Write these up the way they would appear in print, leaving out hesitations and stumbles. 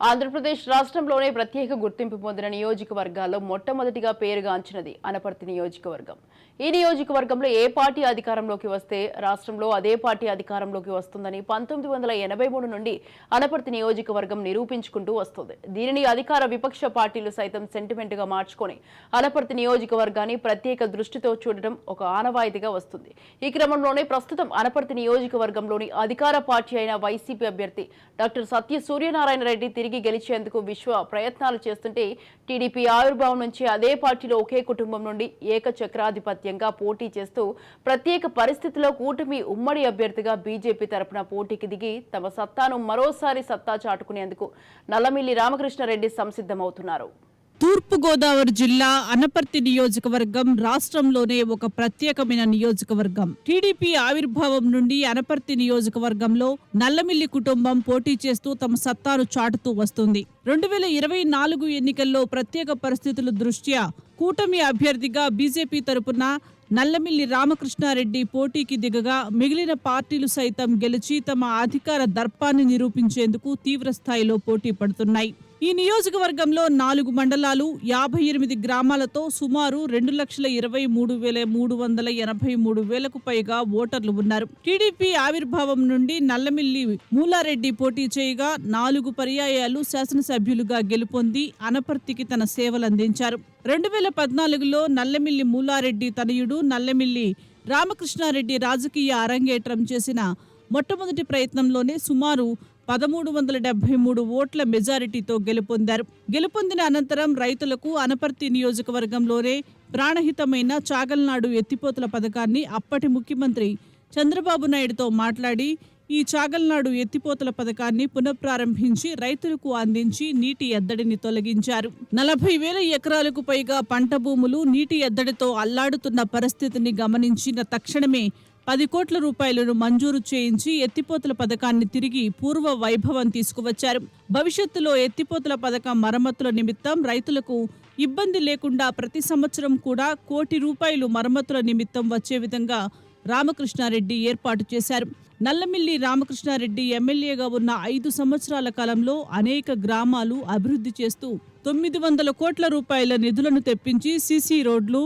ఆంధ్రప్రదేశ్ రాష్ట్రంలోనే ప్రత్యేక గుర్తింపు పొందిన నియోజకవర్గాల్లో మొట్టమొదటిగా పేరుగాంచినది అనపర్తి నియోజకవర్గం. ఈ నియోజకవర్గంలో ఏ పార్టీ అధికారంలోకి వస్తే రాష్ట్రంలో అదే పార్టీ అధికారంలోకి వస్తుందని 1983 నుండి అనపర్తి నియోజకవర్గం నిరూపించుకుంటూ వస్తుంది. దీనిని అధికార విపక్ష పార్టీలు సైతం సెంటిమెంట్ గా మార్చుకొని అనపర్తి నియోజకవర్గాన్ని ప్రత్యేక దృష్టితో చూడడం ఒక ఆనవాయితీగా వస్తుంది. ఈ క్రమంలోనే ప్రస్తుతం అనపర్తి నియోజకవర్గంలోని అధికార పార్టీ అయిన వైసీపీ అభ్యర్థి డాక్టర్ సత్య సూర్యనారాయణ రెడ్డి తిరిగి గెలిచేందుకు విశ్వ ప్రయత్నాలు చేస్తుంటే టీడీపీ ఆవిర్భావం నుంచి అదే పార్టీలో ఒకే కుటుంబం నుండి ఏకచక్రాధిపత్యంగా పోటీ చేస్తూ ప్రత్యేక పరిస్థితిలో కూటమి ఉమ్మడి అభ్యర్థిగా బీజేపీ తరపున పోటీకి దిగి తమ సత్తాను మరోసారి సత్తా చాటుకునేందుకు నల్లమిల్లి రామకృష్ణారెడ్డి సంసిద్ధమవుతున్నారు. తూర్పుగోదావరి జిల్లా అనపర్తి నియోజకవర్గం రాష్ట్రంలోనే ఒక ప్రత్యేకమైన నియోజకవర్గం. టీడీపీ ఆవిర్భావం నుండి అనపర్తి నియోజకవర్గంలో నల్లమిల్లి కుటుంబం పోటీ చేస్తూ తమ సత్తాను చాటుతూ వస్తుంది. 2024 ఎన్నికల్లో ప్రత్యేక పరిస్థితుల దృష్ట్యా కూటమి అభ్యర్థిగా బీజేపీ తరపున నల్లమిల్లి రామకృష్ణారెడ్డి పోటీకి దిగగా మిగిలిన పార్టీలు సైతం గెలిచి తమ అధికార దర్పాన్ని నిరూపించేందుకు తీవ్ర స్థాయిలో పోటీ పడుతున్నాయి. ఈ నియోజకవర్గంలో 4 మండలాలు 58 గ్రామాలతో సుమారు 2,23,383 పైగా ఓటర్లు ఉన్నారు. టీడీపీ ఆవిర్భావం నుండి నల్లమిల్లి మూలారెడ్డి పోటీ చేయగా 4 పర్యాయాలు శాసనసభ్యులుగా గెలుపొంది అనపర్తికి తన సేవలందించారు. 2014లో నల్లమిల్లి మూలారెడ్డి తనయుడు నల్లమిల్లి రామకృష్ణారెడ్డి రాజకీయ అరంగేట్రం చేసిన మొట్టమొదటి ప్రయత్నంలోనే సుమారు 1373 ఓట్ల మెజారిటీతో గెలుపొందారు. గెలుపొందిన అనంతరం రైతులకు అనపర్తి నియోజకవర్గంలోనే ప్రాణహితమైన చాగల్నాడు ఎత్తిపోతల పథకాన్ని అప్పటి ముఖ్యమంత్రి చంద్రబాబు నాయుడుతో మాట్లాడి ఈ చాగల్నాడు ఎత్తిపోతల పథకాన్ని పునఃప్రారంభించి రైతులకు అందించి నీటి ఎద్దడిని తొలగించారు. 40,000 ఎకరాలకు పైగా పంట భూములు నీటి ఎద్దడితో అల్లాడుతున్న పరిస్థితిని గమనించిన తక్షణమే 10 కోట్ల రూపాయలను మంజూరు చేయించి ఎత్తిపోతల పథకాన్ని తిరిగి పూర్వ వైభవం తీసుకువచ్చారు. భవిష్యత్తులో ఎత్తిపోతల పథకం మరమ్మతుల నిమిత్తం రైతులకు ఇబ్బంది లేకుండా ప్రతి సంవత్సరం కూడా ₹1 కోటి మరమ్మతుల నిమిత్తం వచ్చే విధంగా రామకృష్ణారెడ్డి ఏర్పాటు చేశారు. నల్లమిల్లి రామకృష్ణారెడ్డి ఎమ్మెల్యేగా ఉన్న 5 సంవత్సరాల కాలంలో అనేక గ్రామాలు అభివృద్ధి చేస్తూ 900 కోట్ల రూపాయల నిధులను తెప్పించి సీసీ రోడ్లు,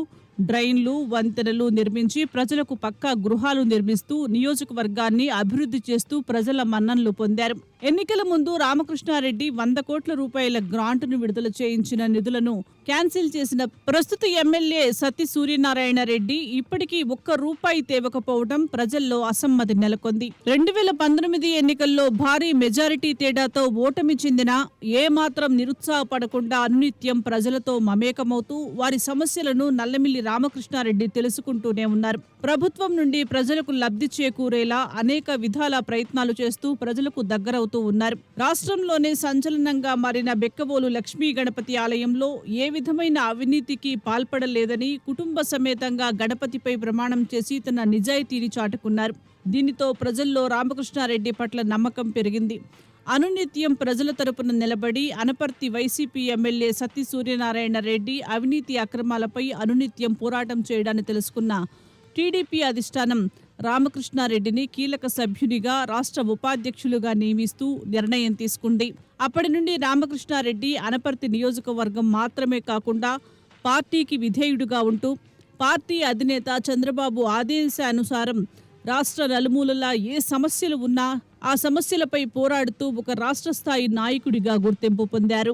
డ్రైన్లు, వంతెనలు నిర్మించి ప్రజలకు పక్కా గృహాలు నిర్మిస్తూ నియోజకవర్గాన్ని అభివృద్ధి చేస్తూ ప్రజల మన్ననలు పొందారు. ఎన్నికల ముందు రామకృష్ణారెడ్డి 100 కోట్ల రూపాయల గ్రాంటును విడుదల చేయించిన నిధులను క్యాన్సిల్ చేసిన ప్రస్తుత ఎమ్మెల్యే సత్య సూర్యనారాయణ రెడ్డి ఇప్పటికీ ₹1 తేవకపోవడం ప్రజల్లో అసమ్మతి నెలకొంది. 2019 ఎన్నికల్లో భారీ మెజారిటీ తేడాతో ఓటమి చెందిన ఏమాత్రం నిరుత్సాహపడకుండా అనునిత్యం ప్రజలతో మమేకమవుతూ వారి సమస్యలను నల్లమిల్లి రామకృష్ణారెడ్డి తెలుసుకుంటూనే ఉన్నారు. ప్రభుత్వం నుండి ప్రజలకు లబ్ధి చేకూరేలా అనేక విధాల ప్రయత్నాలు చేస్తూ ప్రజలకు దగ్గరవుతూ ఉన్నారు. రాష్ట్రంలోనే సంచలనంగా మారిన బెక్కవోలు లక్ష్మీ గణపతి ఆలయంలో ఏ విధమైన అవినీతికి పాల్పడలేదని కుటుంబ సమేతంగా గణపతిపై ప్రమాణం చేసి తన నిజాయితీని చాటుకున్నారు. దీనితో ప్రజల్లో రామకృష్ణారెడ్డి పట్ల నమ్మకం పెరిగింది. అనునిత్యం ప్రజల తరపున నిలబడి అనపర్తి వైసీపీ ఎమ్మెల్యే సత్య సూర్యనారాయణ రెడ్డి అవినీతి అక్రమాలపై అనునిత్యం పోరాటం చేయడాన్ని తెలుసుకున్న టీడీపీ అధిష్టానం రామకృష్ణారెడ్డిని కీలక సభ్యునిగా రాష్ట్ర ఉపాధ్యక్షులుగా నియమిస్తూ నిర్ణయం తీసుకుంది. అప్పటి నుండి రామకృష్ణారెడ్డి అనపర్తి నియోజకవర్గం మాత్రమే కాకుండా పార్టీకి విధేయుడుగా ఉంటూ పార్టీ అధినేత చంద్రబాబు ఆదేశానుసారం రాష్ట్ర నలుమూలలా ఏ సమస్యలు ఉన్నా ఆ సమస్యలపై పోరాడుతూ ఒక రాష్ట్ర స్థాయి నాయకుడిగా గుర్తింపు పొందారు.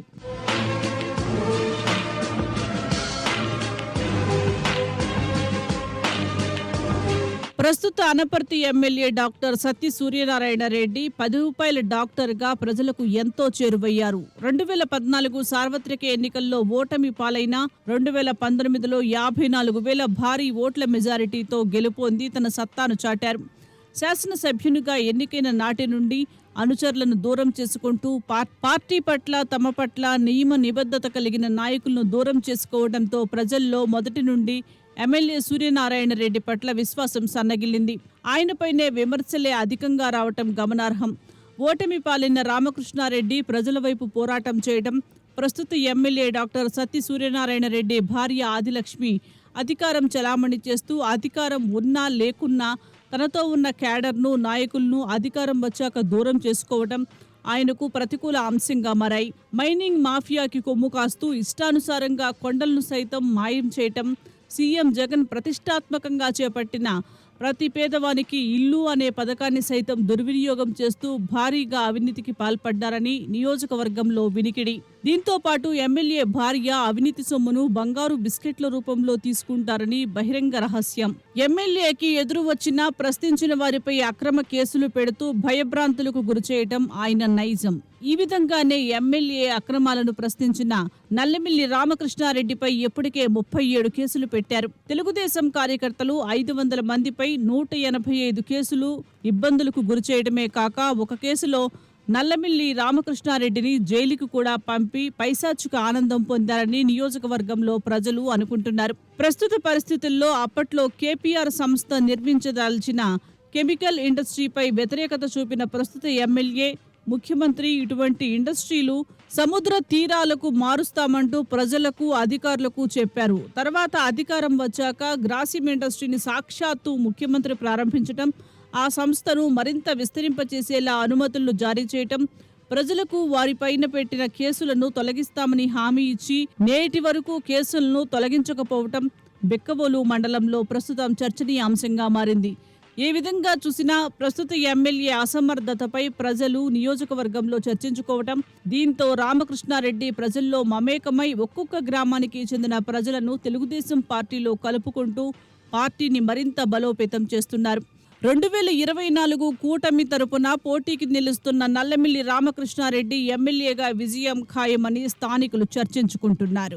ప్రస్తుత అనపర్తి ఎమ్మెల్యే డాక్టర్ సత్య సూర్యనారాయణ రెడ్డి ₹10 డాక్టర్గా ప్రజలకు ఎంతో చేరువయ్యారు. 2014 సార్వత్రిక ఎన్నికల్లో ఓటమి పాలైన 2019లో 54,000 భారీ ఓట్ల మెజారిటీతో గెలుపొంది తన సత్తాను చాటారు. శాసనసభ్యునిగా ఎన్నికైన నాటి నుండి అనుచరులను దూరం చేసుకుంటూ పార్టీ పట్ల తమ పట్ల నియమ నిబద్ధత కలిగిన నాయకులను దూరం చేసుకోవడంతో ప్రజల్లో మొదటి నుండి ఎమ్మెల్యే సూర్యనారాయణ రెడ్డి పట్ల విశ్వాసం సన్నగిల్లింది. ఆయనపైనే విమర్శలే అధికంగా రావటం గమనార్హం. ఓటమి పాలైన రామకృష్ణారెడ్డి ప్రజల వైపు పోరాటం చేయడం, ప్రస్తుత ఎమ్మెల్యే డాక్టర్ సత్య సూర్యనారాయణ రెడ్డి భార్య ఆదిలక్ష్మి అధికారం చలామణి చేస్తూ అధికారం ఉన్నా లేకున్నా తనతో ఉన్న క్యాడర్ను నాయకులను అధికారం వచ్చాక దూరం చేసుకోవడం, ఆయనకు ప్రతికూల అంశంగా మారాయి. మైనింగ్ మాఫియాకి కొమ్ము కాస్తూ ఇష్టానుసారంగా కొండలను సైతం మాయం చేయటం, సీఎం జగన్ ప్రతిష్టాత్మకంగా చేపట్టిన ప్రతి పేదవానికి ఇల్లు అనే పథకాన్ని సైతం దుర్వినియోగం చేస్తూ భారీగా అవినీతికి పాల్పడ్డారని నియోజకవర్గంలో వినికిడి. దీంతో పాటు ఎమ్మెల్యే భార్య అవినీతి సొమ్మును బంగారు బిస్కెట్ల రూపంలో తీసుకుంటారని బహిరంగ రహస్యం. ఎమ్మెల్యేకి ఎదురు వచ్చినా ప్రశ్నించిన వారిపై అక్రమ కేసులు పెడుతూ భయభ్రాంతులకు గురిచేయటం ఆయన నైజం. ఈ విధంగానే ఎమ్మెల్యే అక్రమాలను ప్రశ్నించిన నల్లమిల్లి రామకృష్ణారెడ్డిపై ఇప్పటికే 37 కేసులు పెట్టారు. తెలుగుదేశం కార్యకర్తలు 500 మందిపై 185 కేసులు ఇబ్బందులకు గురిచేయడమే కాక ఒక కేసులో నల్లమిల్లి రామకృష్ణారెడ్డిని జైలుకు కూడా పంపి పైశాచిక ఆనందం పొందారని నియోజకవర్గంలో ప్రజలు అనుకుంటున్నారు. ప్రస్తుత పరిస్థితుల్లో అప్పట్లో కేపీఆర్ సంస్థ నిర్మించదలిచిన కెమికల్ ఇండస్ట్రీపై వ్యతిరేకత చూపిన ప్రస్తుత ఎమ్మెల్యే, ముఖ్యమంత్రి ఇటువంటి ఇండస్ట్రీలు సముద్ర తీరాలకు మారుస్తామంటూ ప్రజలకు, అధికారులకు చెప్పారు. తర్వాత అధికారం వచ్చాక గ్రాసిమ్ ఇండస్ట్రీని సాక్షాత్తు ముఖ్యమంత్రి ప్రారంభించటం, ఆ సంస్థను మరింత విస్తరింపచేసేలా అనుమతులు జారీ చేయటం, ప్రజలకు వారిపైన పెట్టిన కేసులను తొలగిస్తామని హామీ ఇచ్చి నేటి వరకు కేసులను తొలగించకపోవటం బిక్కవోలు మండలంలో ప్రస్తుతం చర్చనీయాంశంగా మారింది. ఏ విధంగా చూసినా ప్రస్తుత ఎమ్మెల్యే అసమర్థతపై ప్రజలు నియోజకవర్గంలో చర్చించుకోవటం, దీంతో రామకృష్ణారెడ్డి ప్రజల్లో మమేకమై ఒక్కొక్క గ్రామానికి చెందిన ప్రజలను తెలుగుదేశం పార్టీలో కలుపుకుంటూ పార్టీని మరింత బలోపేతం చేస్తున్నారు. 2024 కూటమి తరపున పోటీకి నిలుస్తున్న నల్లమిల్లి రామకృష్ణారెడ్డి ఎమ్మెల్యేగా విజయం ఖాయమని స్థానికులు చర్చించుకుంటున్నారు.